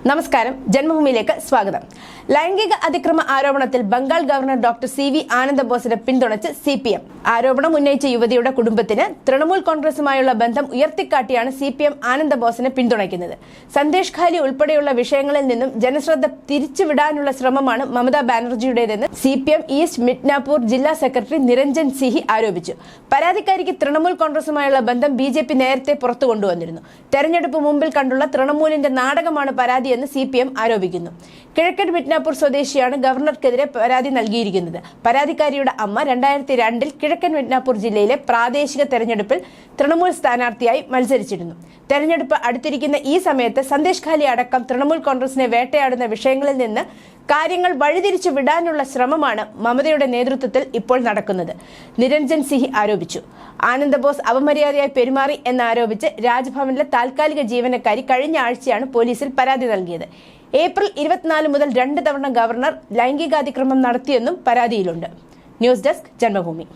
നമസ്കാരം, ജന്മഭൂമിയിലേക്ക് സ്വാഗതം. ലൈംഗിക അതിക്രമ ആരോപണത്തിൽ ബംഗാൾ ഗവർണർ ഡോക്ടർ CV ആനന്ദബോസിനെ പിന്തുണച്ച് CPM. ആരോപണം ഉന്നയിച്ച യുവതിയുടെ കുടുംബത്തിന് തൃണമൂൽ കോൺഗ്രസുമായുള്ള ബന്ധം ഉയർത്തിക്കാട്ടിയാണ് CPM ആനന്ദബോസിനെ പിന്തുണയ്ക്കുന്നത്. സന്ദേശ് ഖാലി ഉൾപ്പെടെയുള്ള വിഷയങ്ങളിൽ നിന്നും ജനശ്രദ്ധ തിരിച്ചുവിടാനുള്ള ശ്രമമാണ് മമതാ ബാനർജിയുടേതെന്ന് CPM ഈസ്റ്റ് മിഡ്നാപൂർ ജില്ലാ സെക്രട്ടറി നിരഞ്ജൻ സിഹി ആരോപിച്ചു. പരാതിക്കാരിക്ക് തൃണമൂൽ കോൺഗ്രസുമായുള്ള ബന്ധം BJP നേരത്തെ പുറത്തു കൊണ്ടുവന്നിരുന്നു. തെരഞ്ഞെടുപ്പ് മുമ്പിൽ കണ്ടുള്ള തൃണമൂലിന്റെ നാടകമാണ് പരാതി എന്ന് CPM ആരോപിക്കുന്നു. കിഴക്കൻ മിഡ്നാപൂർ സ്വദേശിയാണ് ഗവർണർക്കെതിരെ പരാതി നൽകിയിരിക്കുന്നത്. പരാതിക്കാരിയുടെ അമ്മ 2002 കിഴക്കൻ മിഡ്നാപൂർ ജില്ലയിലെ പ്രാദേശിക തെരഞ്ഞെടുപ്പിൽ തൃണമൂൽ സ്ഥാനാർത്ഥിയായി മത്സരിച്ചിരുന്നു. തെരഞ്ഞെടുപ്പ് അടുത്തിരിക്കുന്ന ഈ സമയത്ത് സന്ദേശ് ഖാലി അടക്കം തൃണമൂൽ കോൺഗ്രസിനെ വേട്ടയാടുന്ന വിഷയങ്ങളിൽ നിന്ന് കാര്യങ്ങൾ വഴിതിരിച്ചു വിടാനുള്ള ശ്രമമാണ് മമതയുടെ നേതൃത്വത്തിൽ ഇപ്പോൾ നടക്കുന്നത്. നിരഞ്ജൻ സിഹി ആരോപിച്ചു. ആനന്ദബോസ് അപമര്യാദയായി പെരുമാറി എന്നാരോപിച്ച് രാജ്ഭവനിലെ താൽക്കാലിക ജീവനക്കാരി കഴിഞ്ഞ ആഴ്ചയാണ് പോലീസിൽ പരാതി നൽകിയത്. ഏപ്രിൽ 24 മുതൽ 2 തവണ ഗവർണർ ലൈംഗികാതിക്രമം നടത്തിയെന്നും പരാതിയിലുണ്ട്. News desk, Janmabhumi.